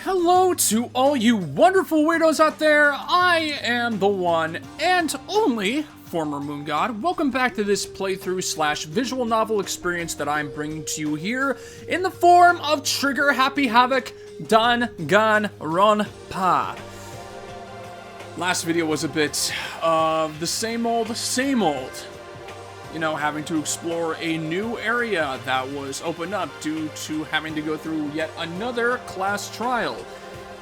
Hello to all you wonderful weirdos out there. I am the one and only former Moon God. Welcome back to this playthrough slash visual novel experience that I'm bringing to you here in the form of Trigger Happy Havoc Danganronpa. Last video was a bit of the same old. You know, having to explore a new area that was opened up due to having to go through yet another class trial.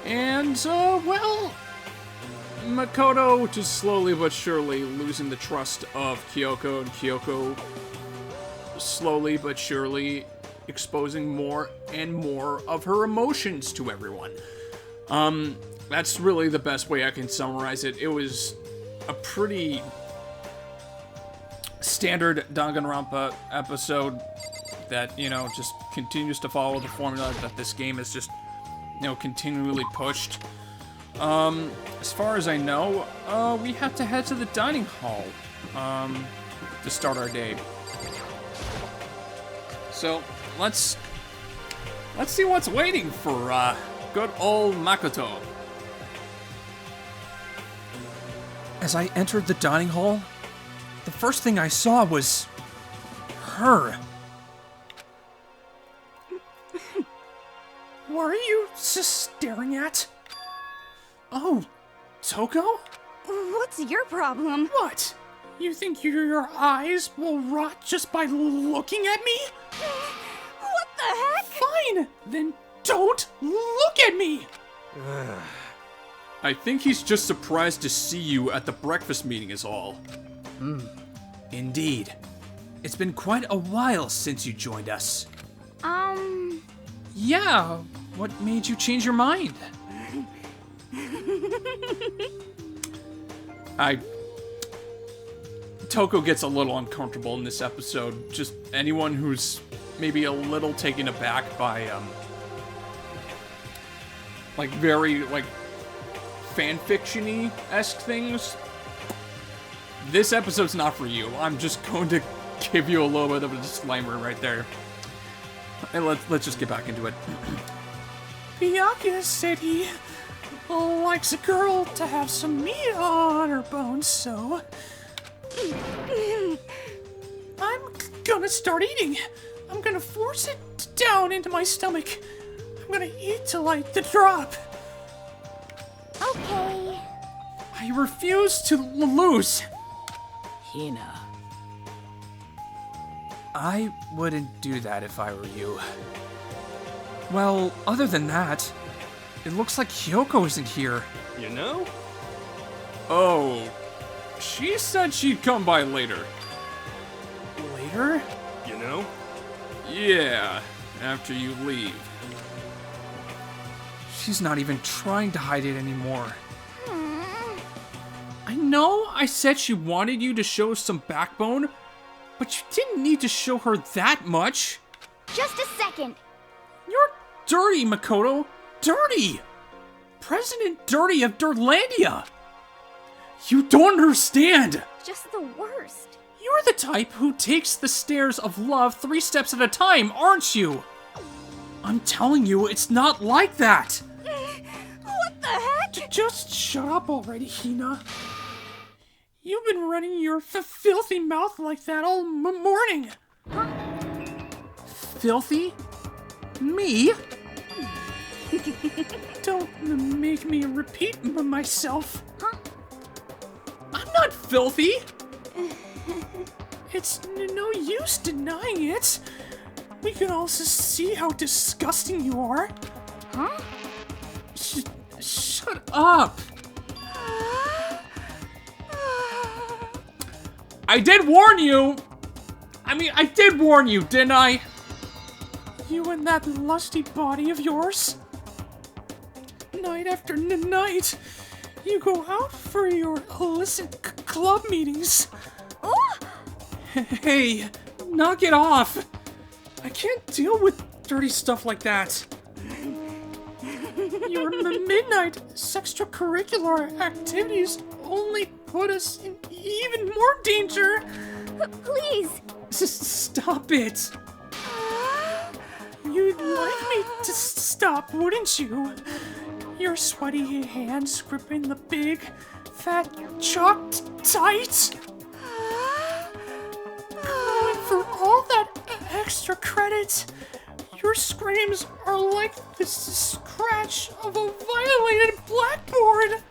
And, well, Makoto just slowly but surely losing the trust of Kyoko, and Kyoko slowly but surely exposing more and more of her emotions to everyone. That's really the best way I can summarize it. It was a pretty standard Danganronpa episode that, you know, just continues to follow the formula that this game is just, you know, continually pushed. As far as I know, we have to head to the dining hall, to start our day. So, let's see what's waiting for, good old Makoto. As I entered the dining hall, the first thing I saw was her. What are you just staring at? Oh, Toko? What's your problem? What? You think your eyes will rot just by looking at me? What the heck? Fine, then don't look at me! I think he's just surprised to see you at the breakfast meeting is all. Indeed. It's been quite a while since you joined us. Yeah, what made you change your mind? Toko gets a little uncomfortable in this episode. Just anyone who's maybe a little taken aback by, like, very, like, fanfiction-y-esque things. This episode's not for you. I'm just going to give you a little bit of a disclaimer right there. And let's just get back into it. Byakuya said he likes a girl to have some meat on her bones, so I'm gonna start eating. I'm gonna force it down into my stomach. I'm gonna eat till I drop. Okay. I refuse to lose. Hina. I wouldn't do that if I were you. Well, other than that, it looks like Kyoko isn't here. You know? Oh, she said she'd come by later. Later? You know? Yeah, after you leave. She's not even trying to hide it anymore. I know I said she wanted you to show some backbone, but you didn't need to show her that much. Just a second. You're dirty, Makoto. Dirty! President Dirty of Dirtlandia! You don't understand! Just the worst. You're the type who takes the stairs of love 3 steps at a time, aren't you? I'm telling you, it's not like that! What the heck? Just shut up already, Hina. You've been running your filthy mouth like that all morning. Huh? Filthy? Me? Don't make me repeat myself. Huh? I'm not filthy. It's no use denying it. We can also see how disgusting you are. Huh? Shut up. I did warn you! I did warn you, didn't I? You and that lusty body of yours. Night after night, you go out for your illicit club meetings. Oh! Hey, knock it off. I can't deal with dirty stuff like that. Your midnight extracurricular activities only put us in even more danger. Please. Stop it. You You'd like me to stop, wouldn't you? Your sweaty hands gripping the big, fat chalk tight. And for all that extra credit, your screams are like the scratch of a violated blackboard.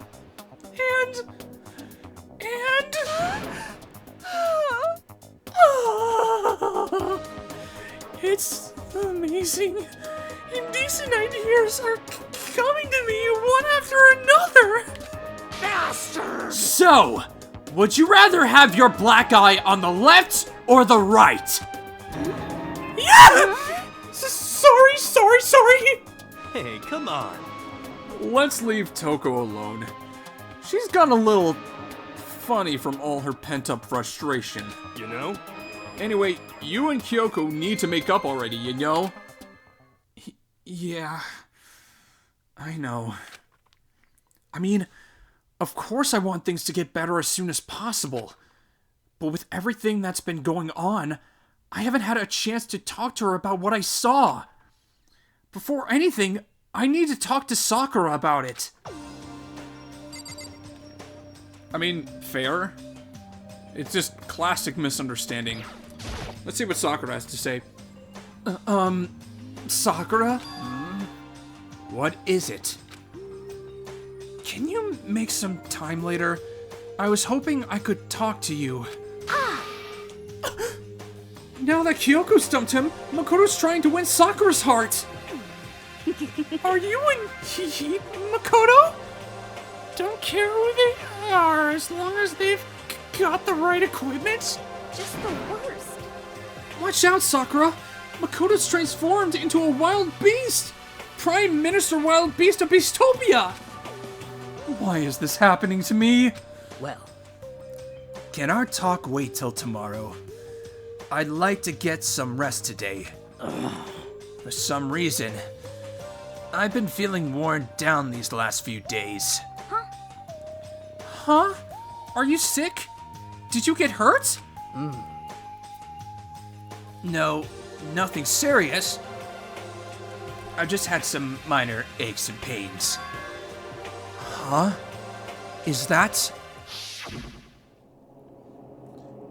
It's amazing. Indecent ideas are coming to me one after another. Bastard! So, would you rather have your black eye on the left or the right? Yeah! Sorry. Hey, come on. Let's leave Toko alone. She's gotten a little funny from all her pent-up frustration. You know? Anyway, you and Kyoko need to make up already, you know? Yeah, I know. I mean, of course I want things to get better as soon as possible. But with everything that's been going on, I haven't had a chance to talk to her about what I saw. Before anything, I need to talk to Sakura about it. I mean, fair. It's just classic misunderstanding. Let's see what Sakura has to say. Sakura? What is it? Can you make some time later? I was hoping I could talk to you. Now that Kyoko stumped him, Makoto's trying to win Sakura's heart. Are you in heat, Makoto? Don't care who they are as long as they've got the right equipment. Just the worst. Watch out, Sakura! Makoto's transformed into a wild beast! Prime Minister Wild Beast of Beastopia! Why is this happening to me? Well, can our talk wait till tomorrow? I'd like to get some rest today. For some reason, I've been feeling worn down these last few days. Huh? Are you sick? Did you get hurt? No, nothing serious. I've just had some minor aches and pains. Huh? Is that...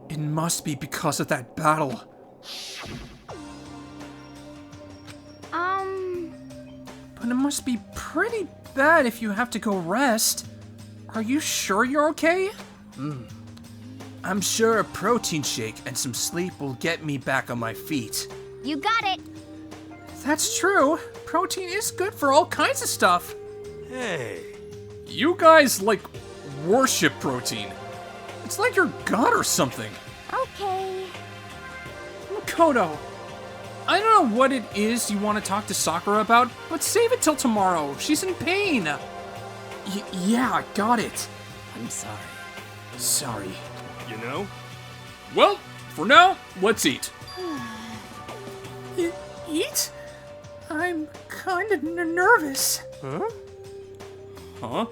It must be because of that battle. But it must be pretty bad if you have to go rest. Are you sure you're okay? I'm sure a protein shake and some sleep will get me back on my feet. You got it. That's true. Protein is good for all kinds of stuff. Hey. You guys, like, worship protein. It's like you're God or something. Okay. Makoto, I don't know what it is you want to talk to Sakura about, but save it till tomorrow. She's in pain. Yeah, got it. I'm sorry. Sorry. You know? Well, for now, let's eat. Eat? I'm kind of nervous. Huh?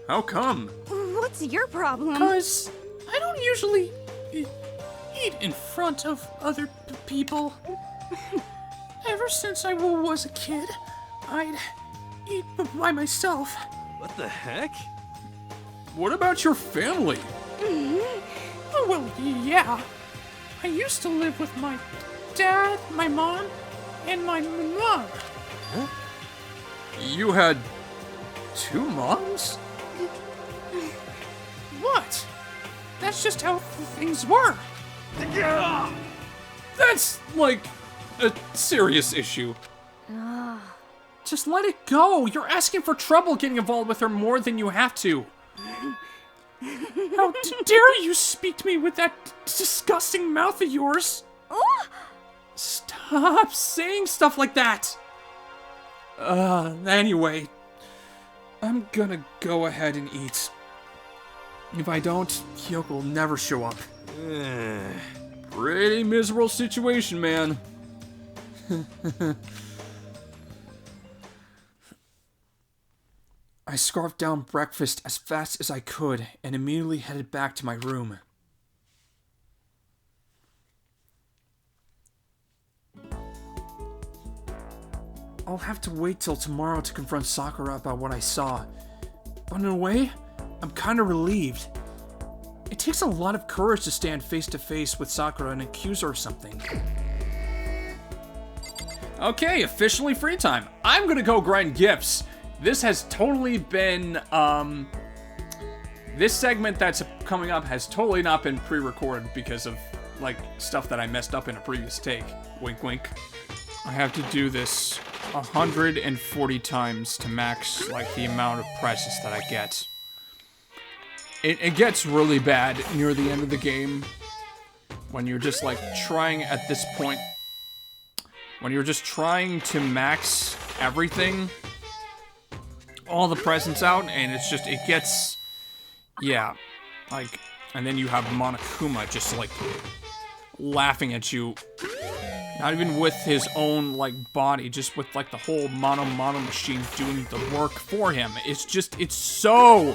How come? What's your problem? Because I don't usually eat in front of other people. Ever since I was a kid, I'd eat by myself. What the heck? What about your family? Oh, well, yeah. I used to live with my dad, my mom, and my mom. You had 2 moms? What? That's just how things were. That's, like, a serious issue. Just let it go. You're asking for trouble getting involved with her more than you have to. How dare you speak to me with that disgusting mouth of yours? Stop saying stuff like that. Anyway, I'm gonna go ahead and eat. If I don't, Kyoko will never show up. Pretty miserable situation, man. I scarfed down breakfast as fast as I could and immediately headed back to my room. I'll have to wait till tomorrow to confront Sakura about what I saw. But in a way, I'm kind of relieved. It takes a lot of courage to stand face to face with Sakura and accuse her of something. Okay, officially free time. I'm gonna go grind gifts. This has totally been, this segment that's coming up has totally not been pre-recorded because of, like, stuff that I messed up in a previous take. Wink, wink. I have to do this 140 times to max, like, the amount of presents that I get. It gets really bad near the end of the game when you're just, like, trying at this point, when you're just trying to max everything, all the presents out, and it's just, it gets, yeah, like, and then you have Monokuma just, like, laughing at you, not even with his own, like, body, just with, like, the whole mono machine doing the work for him. It's just, it's so,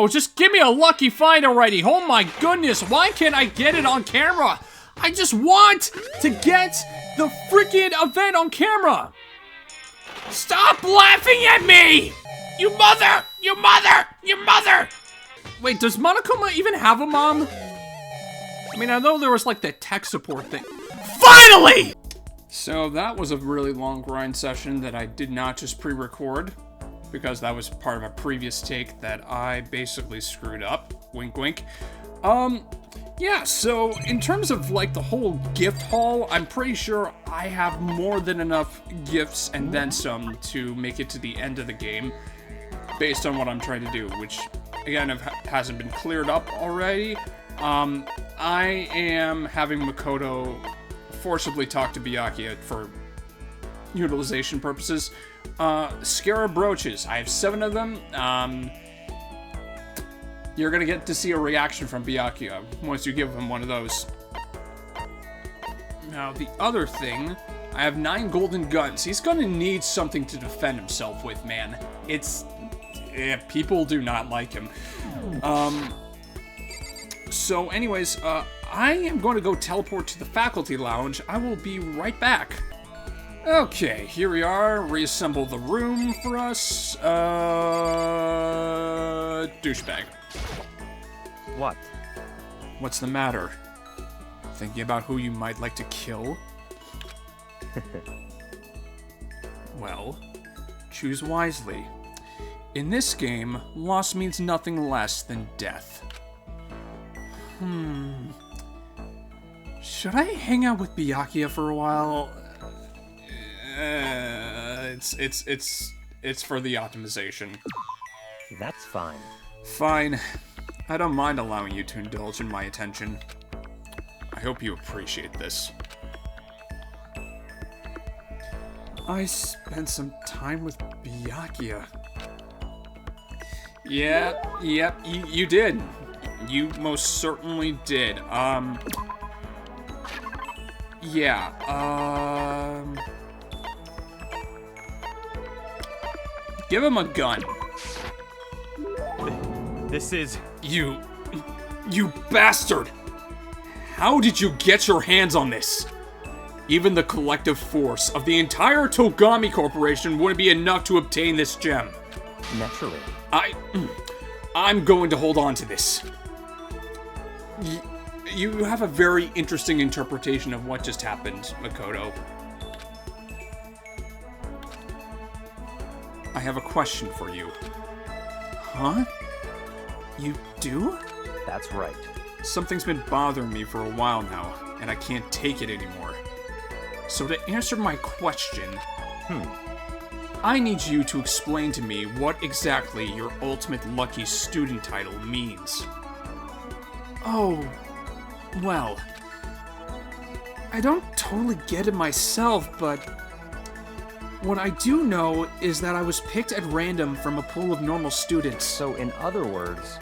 just give me a lucky find already. Oh my goodness, why can't I get it on camera? I just want to get the freaking event on camera. Stop laughing at me! You mother! You mother! You mother! Wait, does Monokuma even have a mom? I mean, I know there was like that tech support thing. Finally! So that was a really long grind session that I did not just pre-record, because that was part of a previous take that I basically screwed up. Wink, wink. Yeah, so in terms of like the whole gift haul, I'm pretty sure I have more than enough gifts and then some to make it to the end of the game based on what I'm trying to do, which again hasn't been cleared up already. I am having Makoto forcibly talk to Byakuya for utilization purposes. Scarab brooches, I have 7 of them. You're gonna get to see a reaction from Byakuya once you give him one of those. Now, the other thing, I have 9 golden guns. He's gonna need something to defend himself with, man. People do not like him. So anyways, I am going to go teleport to the faculty lounge. I will be right back. Okay, here we are. Reassemble the room for us. Douchebag. What? What's the matter? Thinking about who you might like to kill? Well, choose wisely. In this game, loss means nothing less than death. Should I hang out with Byakuya for a while? It's for the optimization. That's fine. Fine. I don't mind allowing you to indulge in my attention. I hope you appreciate this. I spent some time with Byakuya. Yep, you did. You most certainly did. Give him a gun. This is... You bastard! How did you get your hands on this? Even the collective force of the entire Togami Corporation wouldn't be enough to obtain this gem. Naturally. I'm going to hold on to this. You have a very interesting interpretation of what just happened, Makoto. I have a question for you. Huh? You do? That's right. Something's been bothering me for a while now, and I can't take it anymore. So to answer my question, I need you to explain to me what exactly your ultimate lucky student title means. Oh, well, I don't totally get it myself, but what I do know is that I was picked at random from a pool of normal students. So in other words...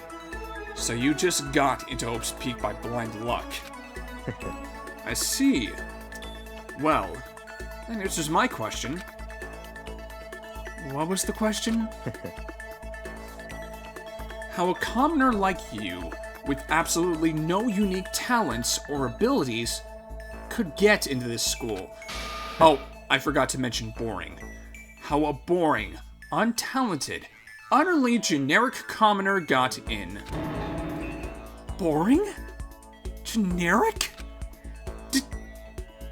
So you just got into Hope's Peak by blind luck. I see. Well, that answers my question. What was the question? How a commoner like you, with absolutely no unique talents or abilities, could get into this school. Oh, I forgot to mention boring. How a boring, untalented, utterly generic commoner got in. Boring? Generic?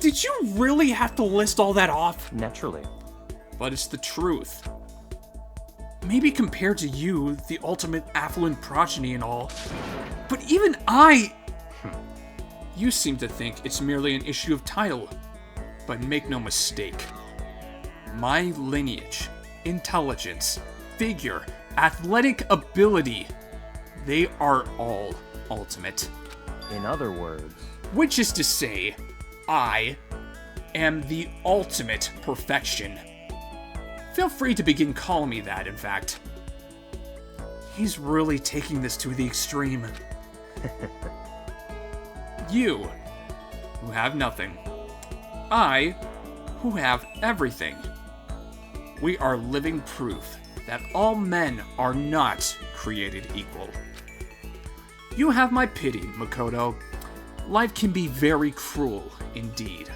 Did you really have to list all that off? Naturally. But it's the truth. Maybe compared to you, the ultimate affluent progeny and all, but even I... You seem to think it's merely an issue of title. But make no mistake. My lineage, intelligence, figure, athletic ability, they are all ultimate. In other words, Which is to say, I am the ultimate perfection. Feel free to begin calling me that, in fact. He's really taking this to the extreme. You, who have nothing. I, who have everything. We are living proof that all men are not created equal. You have my pity, Makoto. Life can be very cruel indeed.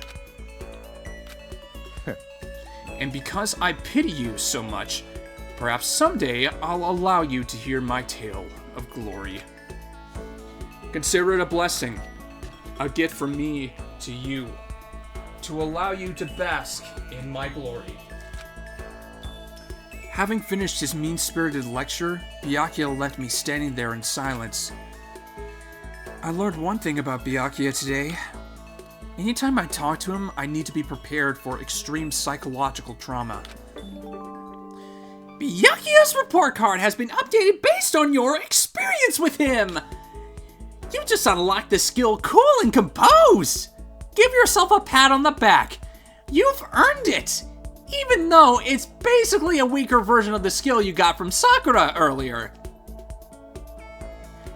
And because I pity you so much, perhaps someday I'll allow you to hear my tale of glory. Consider it a blessing, a gift from me to you, to allow you to bask in my glory. Having finished his mean-spirited lecture, Byakuya left me standing there in silence. I learned one thing about Byakuya today. Anytime I talk to him, I need to be prepared for extreme psychological trauma. Byakuya's report card has been updated based on your experience with him. You just unlocked the skill Cool and Compose. Give yourself a pat on the back. You've earned it. Even though it's basically a weaker version of the skill you got from Sakura earlier.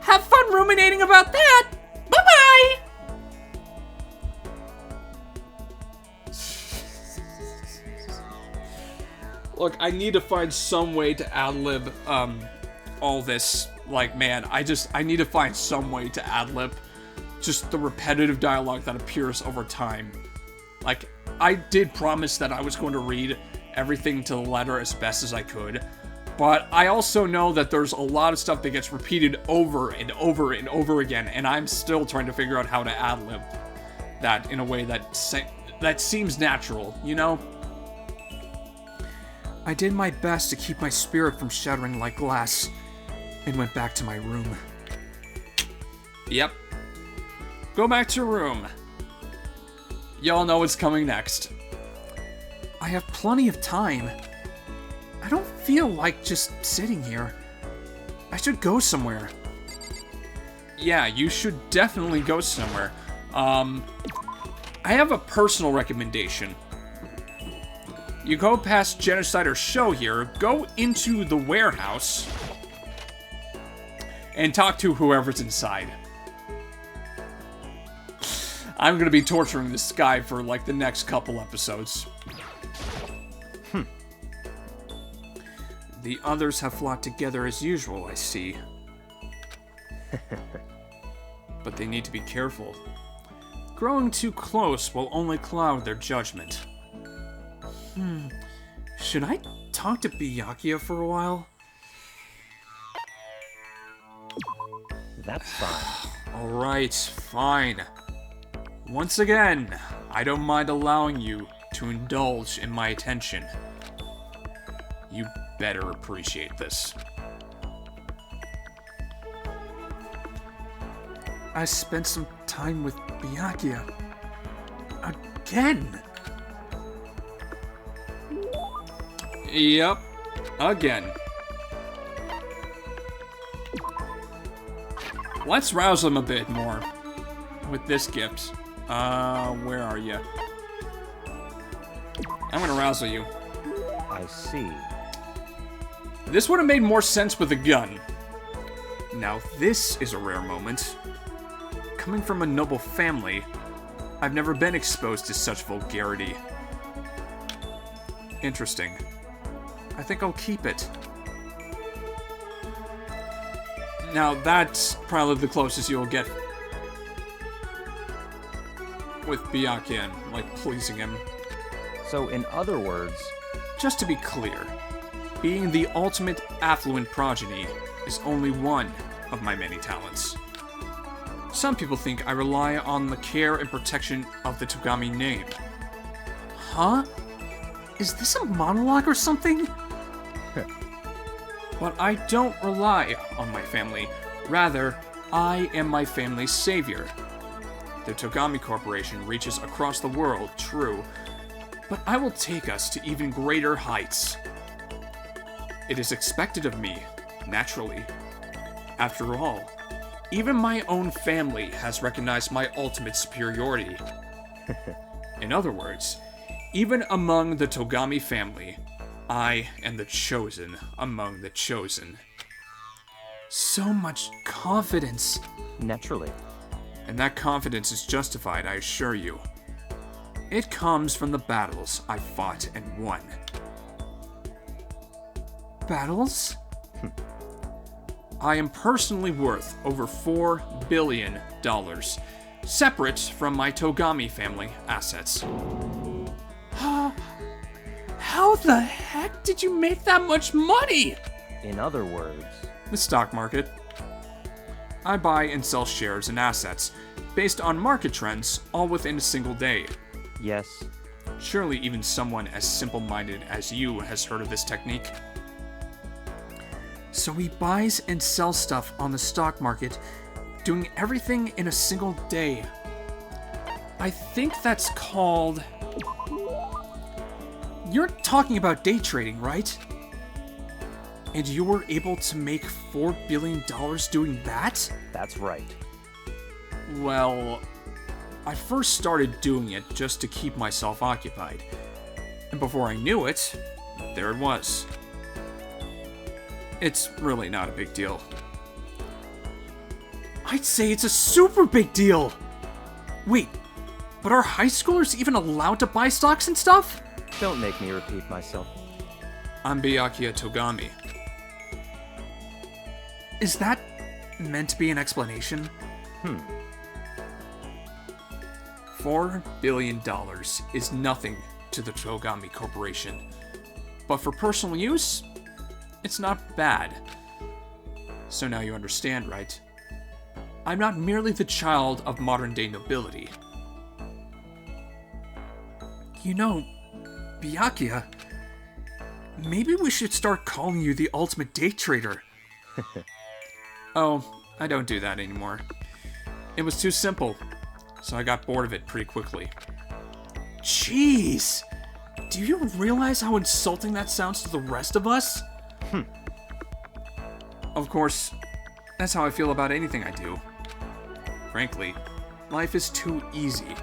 Have fun ruminating about that. Bye-bye. Look, I need to find some way to ad-lib all this. Like, man, I need to find some way to ad-lib just the repetitive dialogue that appears over time. Like, I did promise that I was going to read everything to the letter as best as I could, but I also know that there's a lot of stuff that gets repeated over and over and over again, and I'm still trying to figure out how to ad-lib that in a way that seems natural, you know? I did my best to keep my spirit from shattering like glass, and went back to my room. Yep. Go back to your room. Y'all know what's coming next. I have plenty of time. I don't feel like just sitting here. I should go somewhere. Yeah, you should definitely go somewhere. I have a personal recommendation. You go past Genocider's show here, go into the warehouse, and talk to whoever's inside. I'm gonna be torturing this guy for, like, the next couple episodes. The others have flocked together as usual, I see. But they need to be careful. Growing too close will only cloud their judgment. Should I talk to Byakuya for a while? that's fine. Alright, fine. Once again, I don't mind allowing you to indulge in my attention. You better appreciate this. I spent some time with Byakuya. Again! Yep, again. Let's rouse them a bit more with this gift. Where are you? I'm gonna rousle you. I see. This would have made more sense with a gun. Now this is a rare moment. Coming from a noble family, I've never been exposed to such vulgarity. Interesting. I think I'll keep it. Now that's probably the closest you'll get with Byakuya, like pleasing him. So, in other words, Just to be clear, being the ultimate affluent progeny is only one of my many talents. Some people think I rely on the care and protection of the Togami name. Huh? Is this a monologue or something? But I don't rely on my family. Rather, I am my family's savior. The Togami Corporation reaches across the world, true, but I will take us to even greater heights. It is expected of me, naturally. After all, even my own family has recognized my ultimate superiority. In other words, even among the Togami family, I am the chosen among the chosen. So much confidence. naturally. And that confidence is justified, I assure you. It comes from the battles I fought and won. Battles? I am personally worth over $4 billion, separate from my Togami family assets. How the heck did you make that much money? In other words, The stock market. I buy and sell shares and assets based on market trends, all within a single day. yes, Surely even someone as simple-minded as you has heard of this technique. So he buys and sells stuff on the stock market, doing everything in a single day. I think that's called... You're talking about day trading, right? And you were able to make $4 billion doing that? that's right. Well, I first started doing it just to keep myself occupied. And before I knew it, there it was. It's really not a big deal. I'd say it's a super big deal! Wait, but are high schoolers even allowed to buy stocks and stuff? Don't make me repeat myself. I'm Byakuya Togami. Is that meant to be an explanation? $4 billion is nothing to the Togami Corporation. But for personal use, it's not bad. So now you understand, right? I'm not merely the child of modern-day nobility. You know, Byakuya, maybe we should start calling you the ultimate day trader. Oh, I don't do that anymore. It was too simple, so I got bored of it pretty quickly. Jeez! Do you realize how insulting that sounds to the rest of us? Of course, that's how I feel about anything I do. Frankly, life is too easy.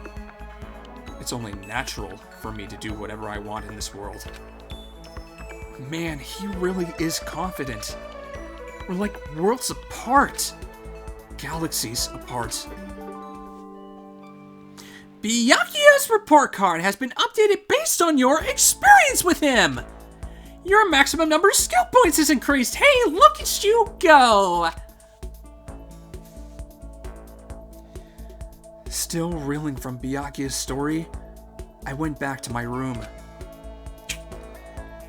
It's only natural for me to do whatever I want in this world. Man, he really is confident. We're like worlds apart. Galaxies apart. Byakuya's report card has been updated based on your experience with him. Your maximum number of skill points is increased. Hey, look at you go! Still reeling from Byakuya's story, I went back to my room.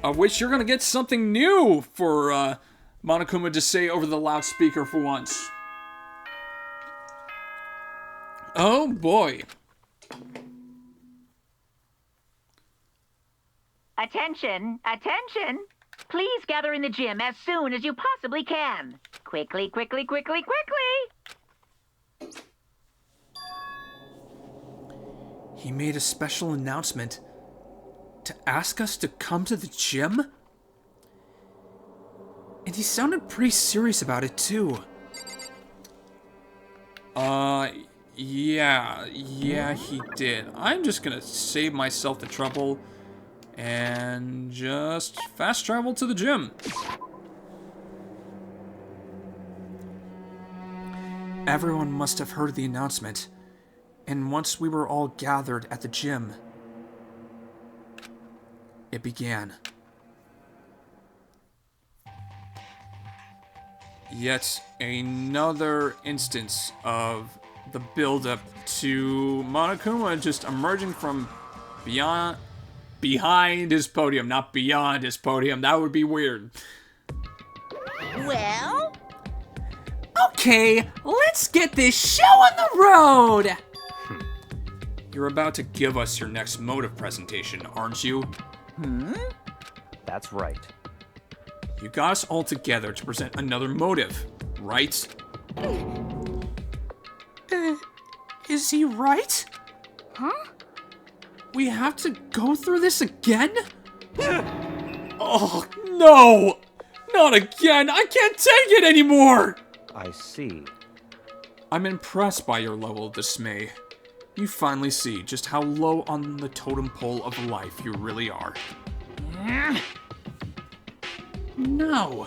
I wish you're gonna get something new for Monokuma to say over the loudspeaker for once. Oh boy. Attention, attention! Please gather in the gym as soon as you possibly can. Quickly, quickly, quickly, quickly! He made a special announcement to ask us to come to the gym? And he sounded pretty serious about it, too. Yeah, he did. I'm just gonna save myself the trouble and just fast travel to the gym. Everyone must have heard the announcement, and once we were all gathered at the gym, it began. Yet another instance of the build-up to Monokuma just emerging from beyond behind his podium, not beyond his podium. That would be weird. Well? Okay, let's get this show on the road! You're about to give us your next motive presentation, aren't you? That's right. You got us all together to present another motive, right? Is he right? Huh? We have to go through this again? Oh, no! Not again! I can't take it anymore! I see. I'm impressed by your level of dismay. You finally see just how low on the totem pole of life you really are. No.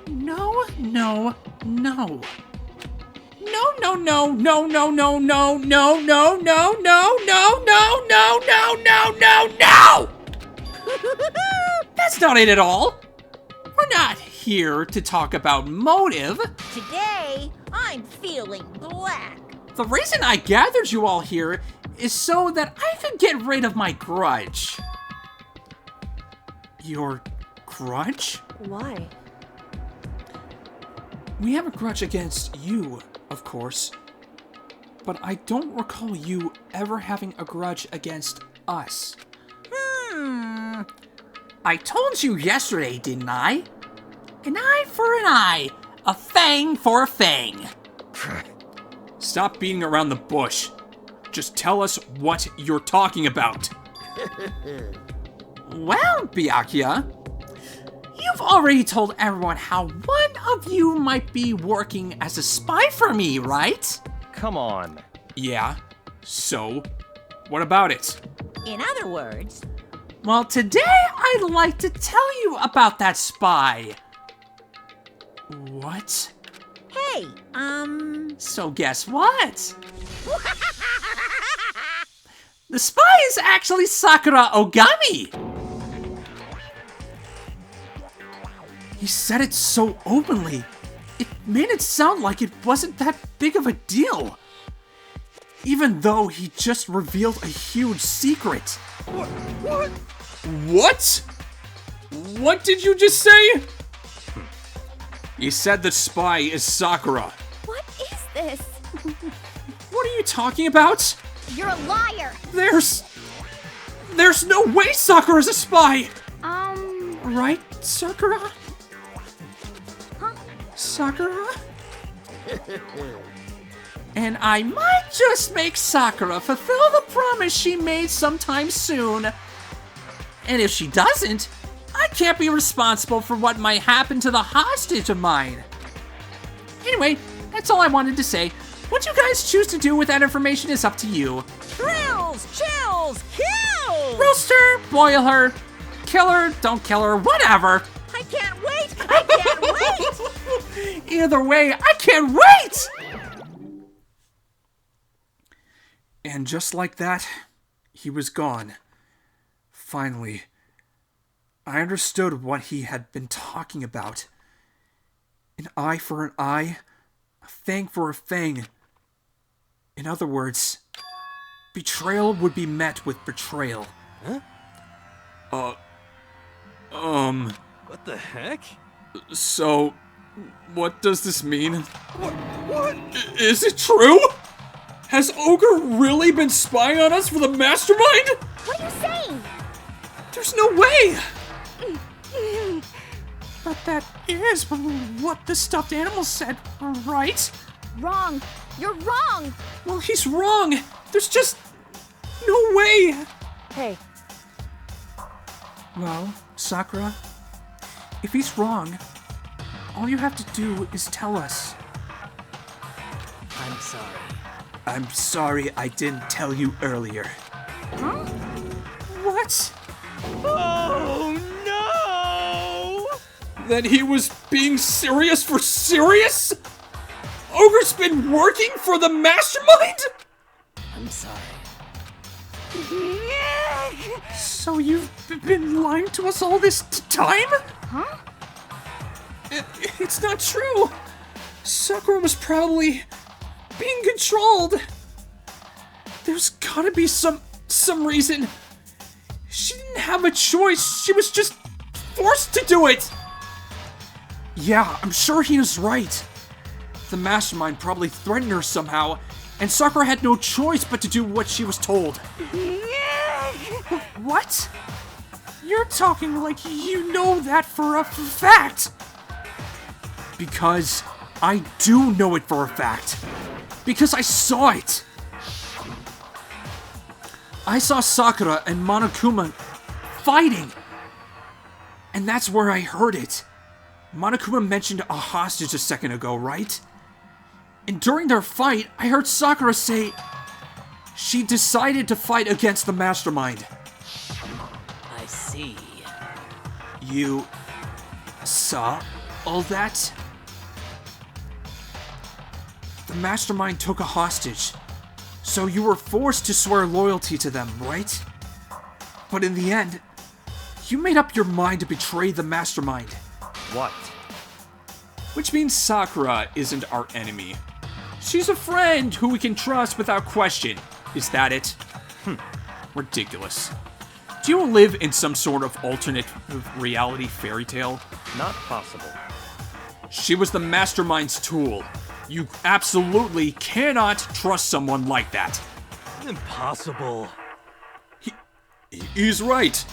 No, no, no. No, no, no, no, no, no, no, no, no, no, no, no, no, no, no, no, no, no! That's not it at all. We're not here to talk about motive. Today, I'm feeling black. The reason I gathered you all here is so that I could get rid of my grudge. Your grudge? Why? We have a grudge against you, of course. But I don't recall you ever having a grudge against us. I told you yesterday, didn't I? An eye for an eye, a fang for a fang. Stop beating around the bush. Just tell us what you're talking about. Well, Byakuya, you've already told everyone how one of you might be working as a spy for me, right? Come on. Yeah, so? What about it? In other words, Well, today I'd like to tell you about that spy. What? hey, So guess what? The spy is actually Sakura Ogami! He said it so openly. It made it sound like it wasn't that big of a deal. Even though he just revealed a huge secret. What? What did you just say? You said the spy is Sakura. What is this? What are you talking about? You're a liar. There's no way Sakura's a spy! Right, Sakura? Huh? Sakura? And I might just make Sakura fulfill the promise she made sometime soon. And if she doesn't, I can't be responsible for what might happen to the hostage of mine. Anyway, that's all I wanted to say. What you guys choose to do with that information is up to you. thrills, chills, kills! Roast her, boil her, kill her, don't kill her, whatever. I can't wait! I can't wait! Either way, I can't wait! And just like that, he was gone. Finally, I understood what he had been talking about. An eye for an eye, a fang for a fang. In other words, betrayal would be met with betrayal. What the heck? So, what does this mean? What? Is it true? Has Ogre really been spying on us for the mastermind? What are you saying? There's no way! But that is what the stuffed animal said, right? Wrong. You're wrong. Well, he's wrong. There's just no way. Hey. Well, Sakura, if he's wrong, all you have to do is tell us. I'm sorry. I'm sorry I didn't tell you earlier. Huh? What? Oh no! That he was being serious for serious? Ogre's been working for the mastermind? I'm sorry. So you've been lying to us all this time? Huh? It's not true. Sakura was probably being controlled. There's gotta be some reason. have a choice. She was just forced to do it. Yeah, I'm sure Hina's right. The mastermind probably threatened her somehow, and Sakura had no choice but to do what she was told. What? You're talking like you know that for a fact. Because I do know it for a fact. Because I saw it. I saw Sakura and Monokuma fighting. And that's where I heard it. Monokuma mentioned a hostage a second ago, right? And during their fight, I heard Sakura say she decided to fight against the mastermind. I see. You saw all that? The mastermind took a hostage, so you were forced to swear loyalty to them, right? But in the end, you made up your mind to betray the mastermind. What? Which means Sakura isn't our enemy. She's a friend who we can trust without question. Is that it? Ridiculous. Do you live in some sort of alternate reality fairy tale? Not possible. She was the mastermind's tool. You absolutely cannot trust someone like that. Impossible. He's right.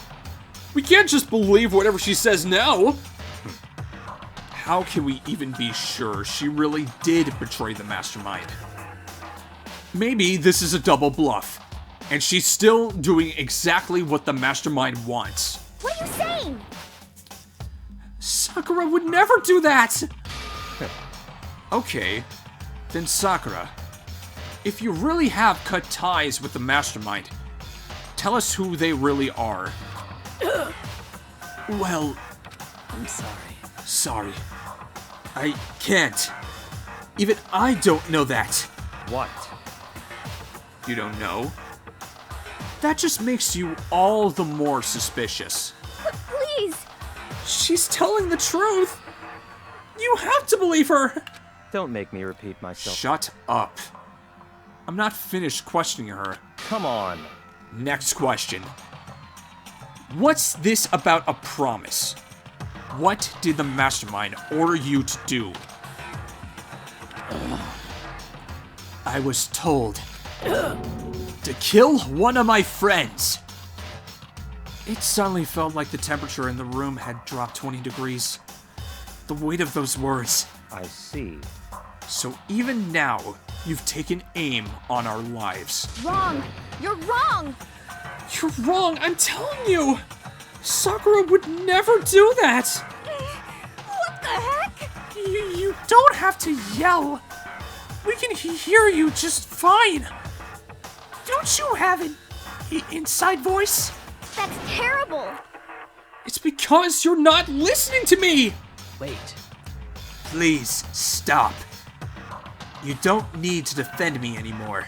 We can't just believe whatever she says now. How can we even be sure she really did betray the mastermind? Maybe this is a double bluff, and she's still doing exactly what the mastermind wants. What are you saying? Sakura would never do that! Okay, then Sakura, if you really have cut ties with the mastermind, tell us who they really are. Well, I'm sorry. sorry. I can't. Even I don't know that. What? You don't know? That just makes you all the more suspicious. But please! She's telling the truth! You have to believe her! Don't make me repeat myself. Shut up. I'm not finished questioning her. Come on. Next question. What's this about a promise? What did the mastermind order you to do? I was told to kill one of my friends. It suddenly felt like the temperature in the room had dropped 20 degrees. The weight of those words. I see. So even now, you've taken aim on our lives. Wrong! You're wrong! You're wrong, I'm telling you! Sakura would never do that! What the heck? You don't have to yell. We can hear you just fine. Don't you have an inside voice? That's terrible! It's because you're not listening to me! Wait. Please, stop. You don't need to defend me anymore.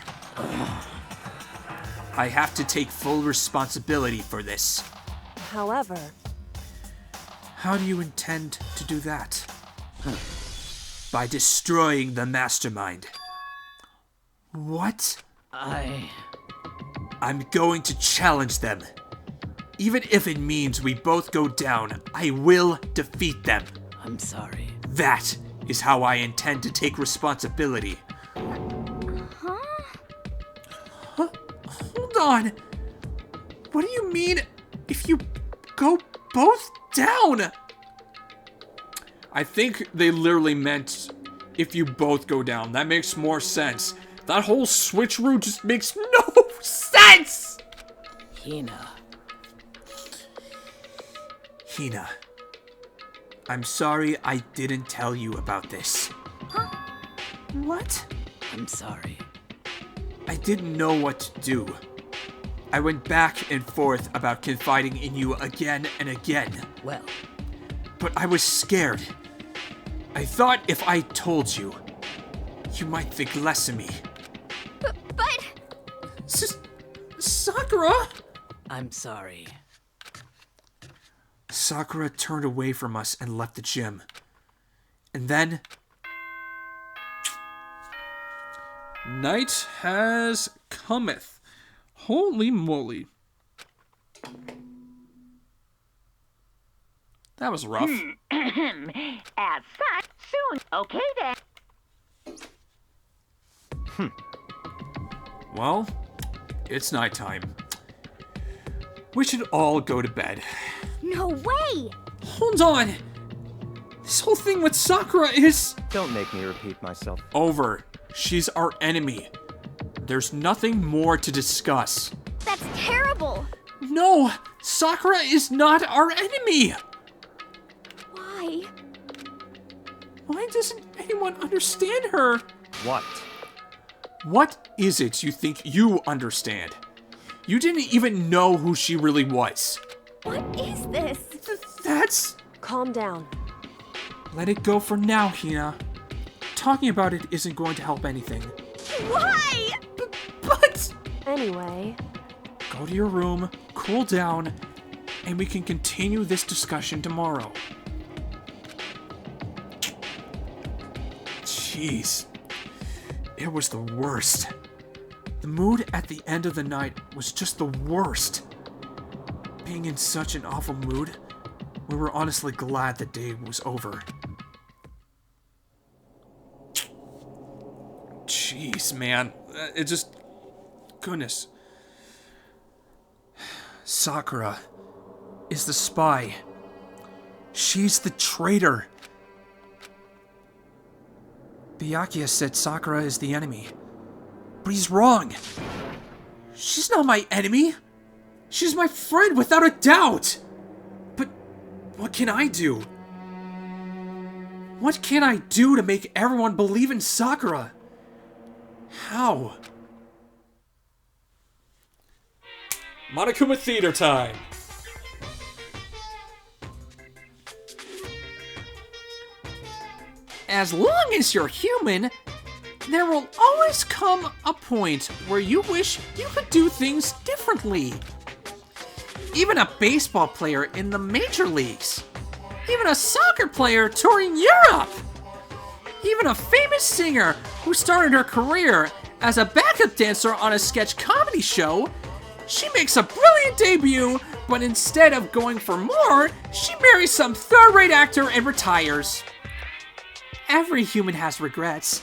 I have to take full responsibility for this. However, How do you intend to do that? By destroying the mastermind. What? I'm going to challenge them. Even if it means we both go down, I will defeat them. I'm sorry. That is how I intend to take responsibility. Hold on. What do you mean if you go both down? I think they literally meant if you both go down. That makes more sense. That whole switcheroo just makes no sense! Hina. Hina, I'm sorry I didn't tell you about this. What? I'm sorry. I didn't know what to do. I went back and forth about confiding in you again and again. Well, But I was scared. I thought if I told you, you might think less of me. But Sakura! I'm sorry. Sakura turned away from us and left the gym. And then, Night has cometh. Holy moly. That was rough. As such, soon. Okay then. Well, it's nighttime. We should all go to bed. No way! Hold on! This whole thing with Sakura is... Don't make me repeat myself. over. She's our enemy. There's nothing more to discuss. That's terrible! No! Sakura is not our enemy! Why? Why doesn't anyone understand her? What? What is it you think you understand? You didn't even know who she really was. What is this? That's... Calm down. Let it go for now, Hina. Talking about it isn't going to help anything. Why? But... Anyway, Go to your room, cool down, and we can continue this discussion tomorrow. Jeez. It was the worst. The mood at the end of the night was just the worst. Being in such an awful mood, we were honestly glad the day was over. Jeez, man. It just... Goodness. Sakura is the spy. She's the traitor. Byakuya said Sakura is the enemy. But he's wrong. She's not my enemy. She's my friend without a doubt. But what can I do? What can I do to make everyone believe in Sakura? How? Monokuma Theater time. As long as you're human, there will always come a point where you wish you could do things differently. Even a baseball player in the major leagues. Even a soccer player touring Europe. Even a famous singer who started her career as a backup dancer on a sketch comedy show. She makes a brilliant debut, but instead of going for more, she marries some third-rate actor and retires. Every human has regrets,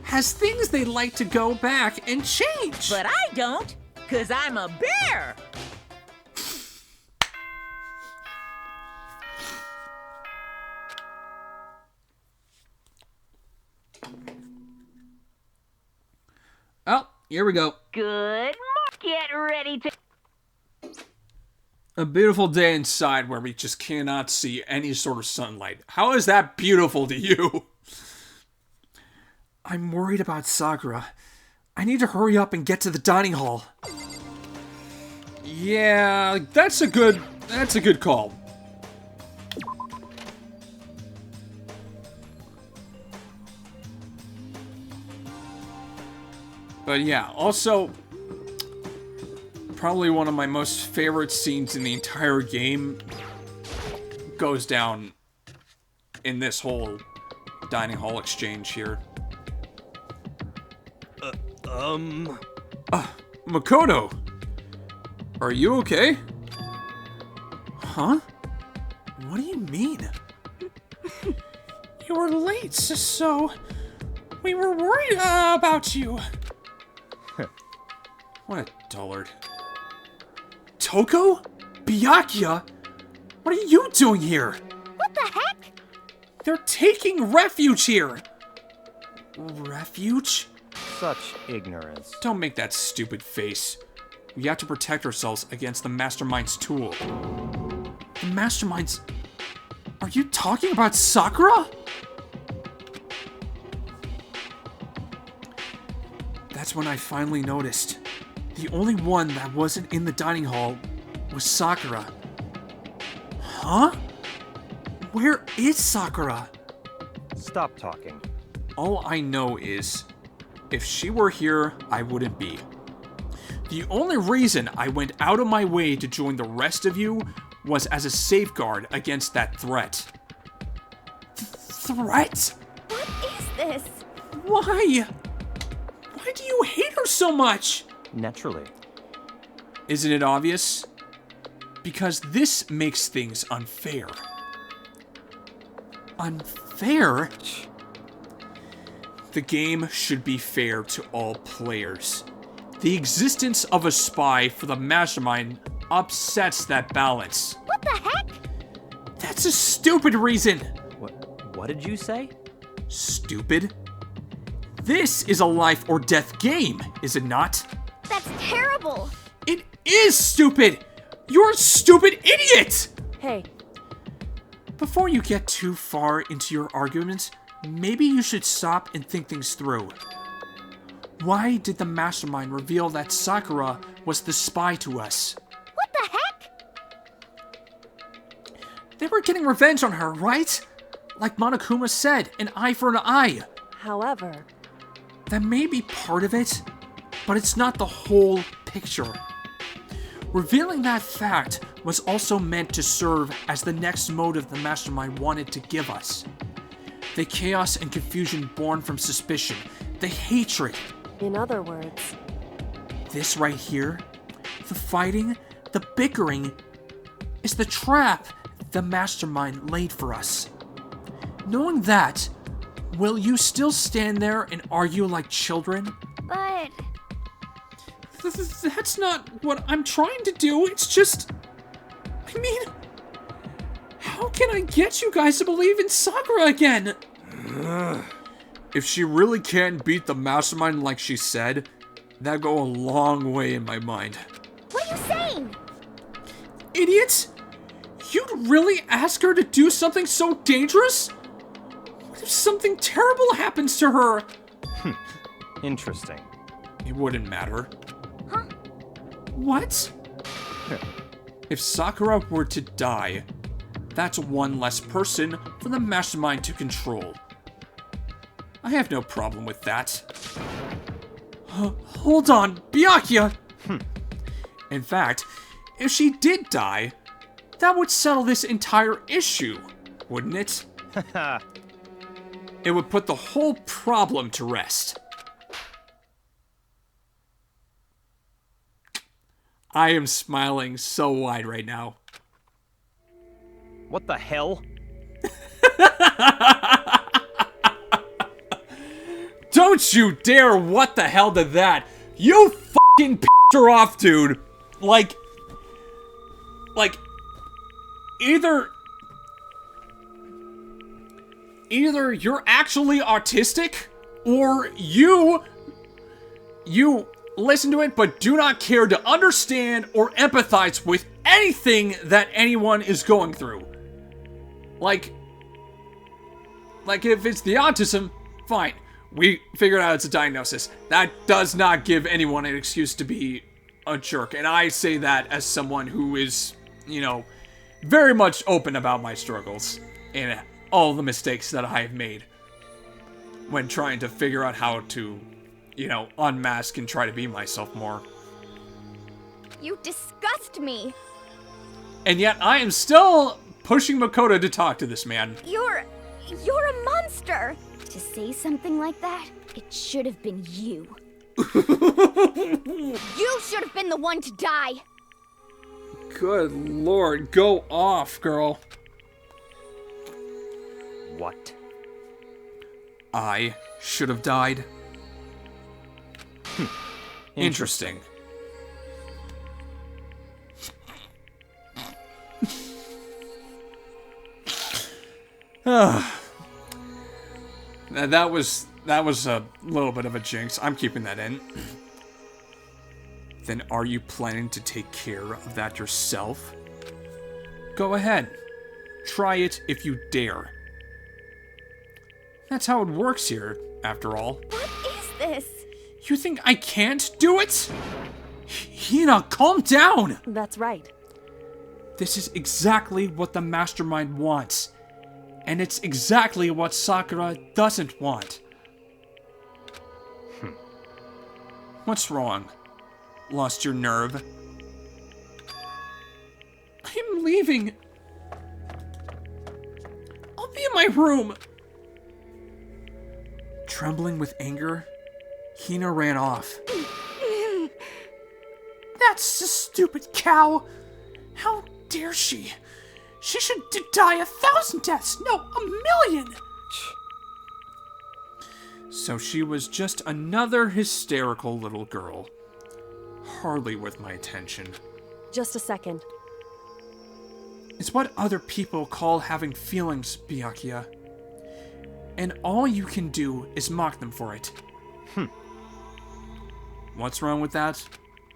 has things they'd like to go back and change. But I don't, 'cause I'm a bear! Oh, here we go. Good. Get ready to... A beautiful day inside where we just cannot see any sort of sunlight. How is that beautiful to you? I'm worried about Sakura. I need to hurry up and get to the dining hall. Yeah, that's a good call. But yeah, also, probably one of my most favorite scenes in the entire game goes down in this whole dining hall exchange here. Makoto! Are you okay? Huh? What do you mean? You were late, so we were worried about you. What a dullard. Toko? Byakuya? What are you doing here? What the heck? They're taking refuge here! Refuge? Such ignorance. Don't make that stupid face. We have to protect ourselves against the Mastermind's tool. The Mastermind's... Are you talking about Sakura? That's when I finally noticed. The only one that wasn't in the dining hall was Sakura. Huh? Where is Sakura? Stop talking. All I know is, if she were here, I wouldn't be. The only reason I went out of my way to join the rest of you was as a safeguard against that threat. Threat? What is this? Why? Why do you hate her so much? Naturally. Isn't it obvious? Because this makes things unfair. Unfair? The game should be fair to all players. The existence of a spy for the mastermind upsets that balance. What the heck? That's a stupid reason! What did you say? Stupid? This is a life or death game, is it not? That's terrible. It is stupid! You're a stupid idiot! Hey, Before you get too far into your arguments, maybe you should stop and think things through. Why did the mastermind reveal that Sakura was the spy to us? What the heck? They were getting revenge on her, right? Like Monokuma said, an eye for an eye. however, That may be part of it, but it's not the whole picture. Revealing that fact was also meant to serve as the next motive the mastermind wanted to give us. The chaos and confusion born from suspicion, the hatred. in other words, This right here, the fighting, the bickering, is the trap the mastermind laid for us. Knowing that, will you still stand there and argue like children? But That's not what I'm trying to do. It's just... I mean... How can I get you guys to believe in Sakura again? If she really can't beat the mastermind like she said, that'd go a long way in my mind. what are you saying? Idiots! You'd really ask her to do something so dangerous? What if something terrible happens to her? Interesting. It wouldn't matter. Huh? What? If Sakura were to die, that's one less person for the mastermind to control. I have no problem with that. Hold on, Byakuya! In fact, if she did die, that would settle this entire issue, wouldn't it? It would put the whole problem to rest. I am smiling so wide right now. What the hell? Don't you dare what the hell to that! You fucking pissed her off, dude! Like, either you're actually autistic, or you listen to it but do not care to understand or empathize with anything that anyone is going through. Like if it's the autism, fine. We figured out it's a diagnosis. That does not give anyone an excuse to be a jerk. And I say that as someone who is, very much open about my struggles and all the mistakes that I have made when trying to figure out how to, unmask and try to be myself more. You disgust me. And yet I am still pushing Makoto to talk to this man. You're a monster. To say something like that, it should have been you. You should have been the one to die. Good lord, go off, girl. What? I should have died. Interesting. That was a little bit of a jinx. I'm keeping that in. Then are you planning to take care of that yourself? Go ahead. Try it if you dare. That's how it works here, after all. What is this? You think I can't do it? Hina, calm down! that's right. This is exactly what the mastermind wants. And it's exactly what Sakura doesn't want. What's wrong? Lost your nerve? I'm leaving. I'll be in my room. Trembling with anger, Hina ran off. That's a stupid cow. How dare she? She should die 1,000 deaths, no, 1,000,000! So she was just another hysterical little girl. Hardly worth my attention. Just a second. It's what other people call having feelings, Byakuya. And all you can do is mock them for it. What's wrong with that?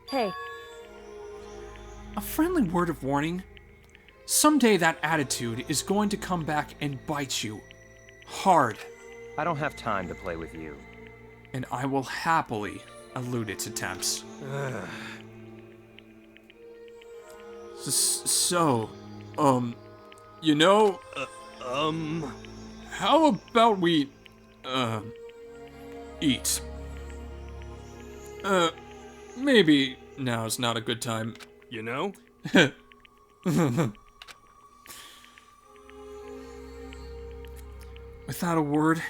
Hey. A friendly word of warning. Someday that attitude is going to come back and bite you. Hard. I don't have time to play with you. And I will happily elude its attempts. You know... How about we... eat? Maybe now's not a good time. You know? Without a word,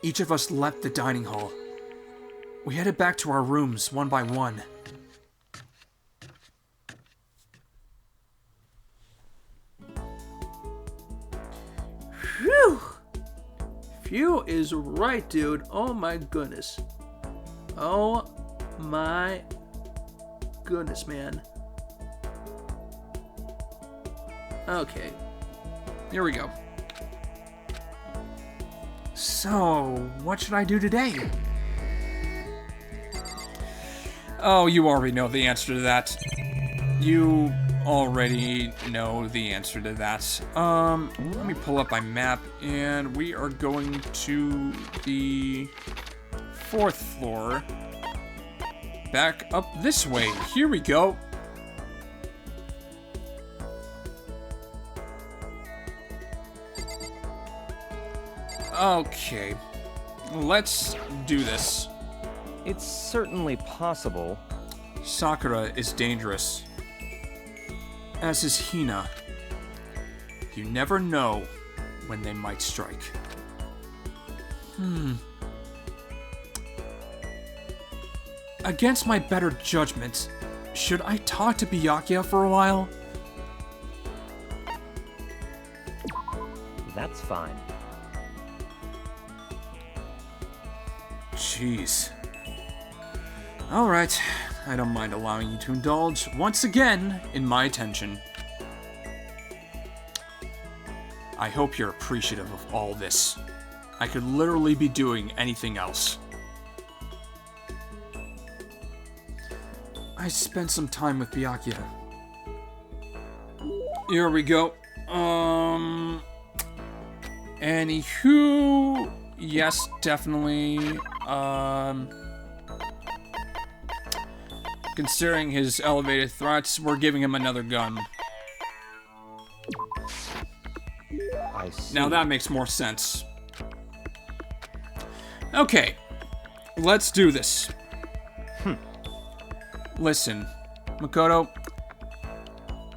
each of us left the dining hall. We headed back to our rooms one by one. Phew! Phew is right, dude. Oh my goodness. Oh my goodness, man. Okay. Here we go. So, what should I do today? Oh, you already know the answer to that. You already know the answer to that. Let me pull up my map, and we are going to the 4th floor. Back up this way. Here we go. Okay, let's do this. It's certainly possible. Sakura is dangerous, as is Hina. You never know when they might strike. Against my better judgment, should I talk to Byakuya for a while? That's fine. Jeez. Alright, I don't mind allowing you to indulge once again in my attention. I hope you're appreciative of all this. I could literally be doing anything else. I spent some time with Byakuya. Here we go. Anywho, yes, definitely. Considering his elevated threats, we're giving him another gun. I see. Now that makes more sense. Okay, let's do this. Listen, Makoto,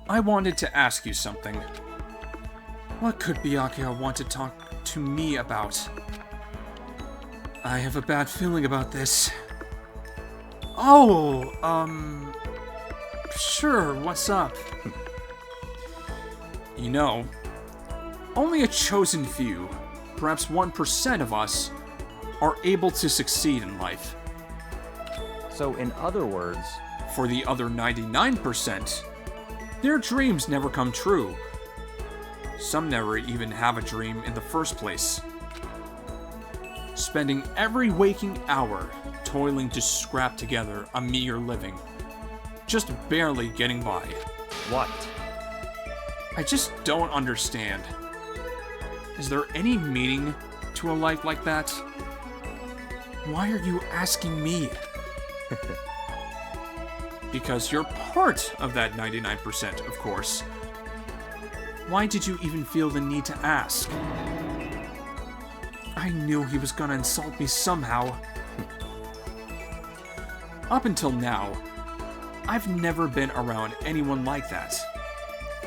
I wanted to ask you something. What could Byakuya want to talk to me about? I have a bad feeling about this. Oh, sure, what's up? You know, only a chosen few, perhaps 1% of us, are able to succeed in life. So, in other words, for the other 99%, their dreams never come true. Some never even have a dream in the first place. Spending every waking hour toiling to scrap together a meager living, just barely getting by. what? I just don't understand. Is there any meaning to a life like that? Why are you asking me? Because you're part of that 99%, of course. Why did you even feel the need to ask? I knew he was gonna insult me somehow. Up until now, I've never been around anyone like that.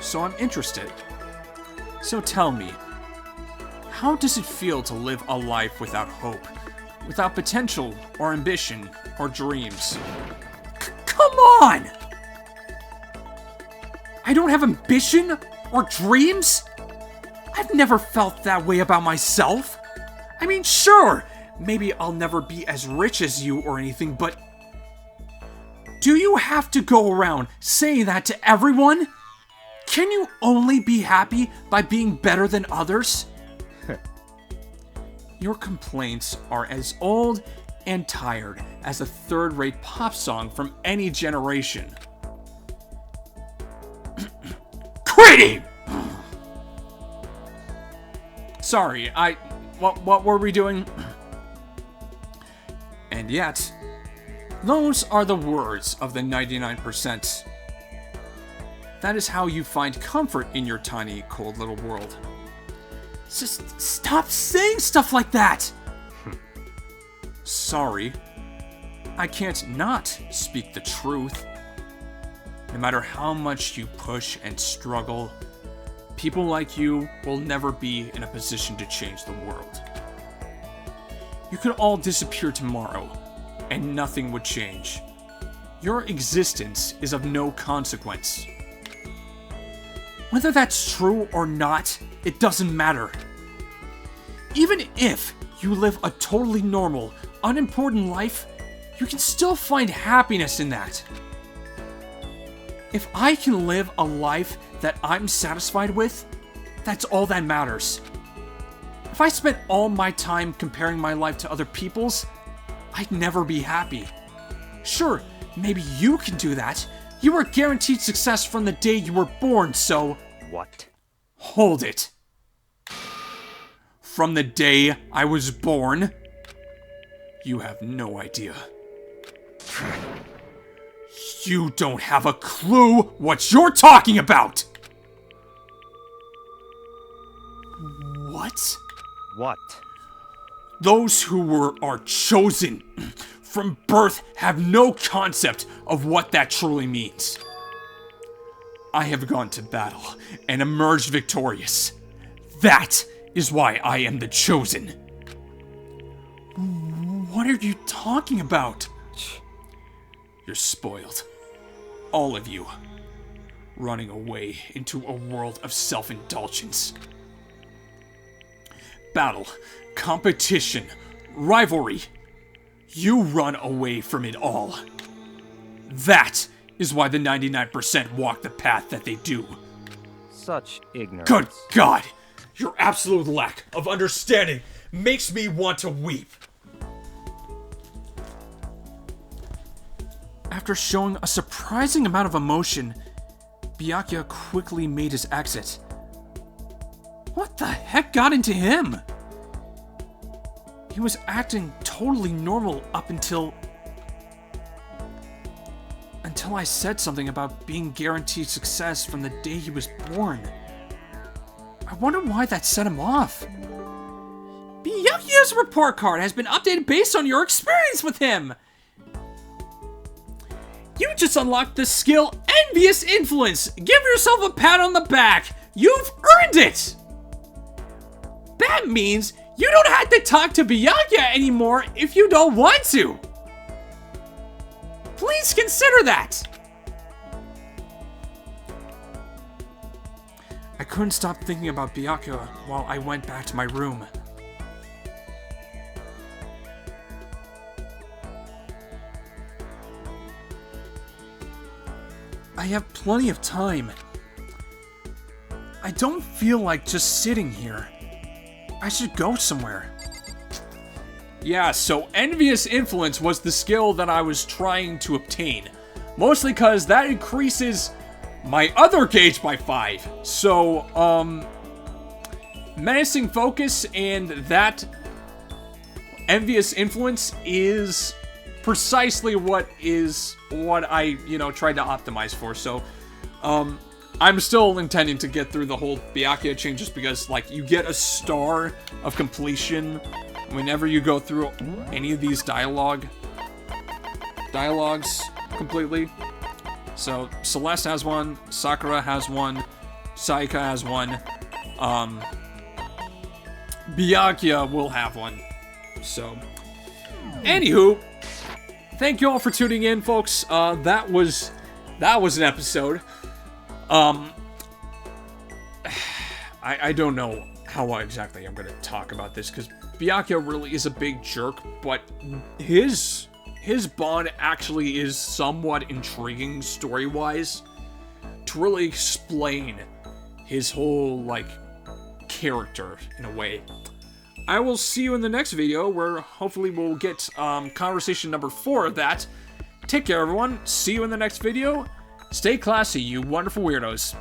So I'm interested. So tell me, how does it feel to live a life without hope, without potential or ambition or dreams? Come on! I don't have ambition? Or dreams? I've never felt that way about myself. I mean, sure, maybe I'll never be as rich as you or anything, but do you have to go around saying that to everyone? Can you only be happy by being better than others? Your complaints are as old and tired as a third-rate pop song from any generation. Quitting! Sorry, what were we doing? And yet, those are the words of the 99%. That is how you find comfort in your tiny, cold little world. Just stop saying stuff like that! Sorry. I can't not speak the truth. No matter how much you push and struggle, people like you will never be in a position to change the world. You could all disappear tomorrow, and nothing would change. Your existence is of no consequence. Whether that's true or not, it doesn't matter. Even if you live a totally normal, unimportant life, you can still find happiness in that. If I can live a life that I'm satisfied with, that's all that matters. If I spent all my time comparing my life to other people's, I'd never be happy. Sure, maybe you can do that. You were guaranteed success from the day you were born, so... What? Hold it. From the day I was born? You have no idea. You don't have a clue what you're talking about! What? What? Those who are chosen from birth have no concept of what that truly means. I have gone to battle and emerged victorious. That is why I am the chosen. What are you talking about? You're spoiled. All of you. Running away into a world of self-indulgence. Battle, competition, rivalry. You run away from it all. That is why the 99% walk the path that they do. Such ignorance. Good God! Your absolute lack of understanding makes me want to weep. After showing a surprising amount of emotion, Byakuya quickly made his exit. What the heck got into him? He was acting totally normal up until I said something about being guaranteed success from the day he was born. I wonder why that set him off. Byakuya's report card has been updated based on your experience with him. You just unlocked the skill Envious Influence. Give yourself a pat on the back. You've earned it. That means you don't have to talk to Byakuya anymore if you don't want to. Please consider that. I couldn't stop thinking about Byakuya while I went back to my room. I have plenty of time. I don't feel like just sitting here. I should go somewhere. Yeah, so Envious Influence was the skill that I was trying to obtain. Mostly because that increases my other gauge by 5. So, Menacing Focus and that Envious Influence is precisely what I, tried to optimize for. So, I'm still intending to get through the whole Byakuya chain just because, you get a star of completion whenever you go through any of these dialogues completely. So, Celeste has one, Sakura has one, Saika has one, Byakuya will have one. So, anywho, thank you all for tuning in, folks. That was an episode. I don't know how exactly I'm gonna talk about this, because Byakuya really is a big jerk, but his bond actually is somewhat intriguing story-wise to really explain his whole, like, character, in a way. I will see you in the next video, where hopefully we'll get conversation number 4 of that. Take care, everyone. See you in the next video. Stay classy, you wonderful weirdos.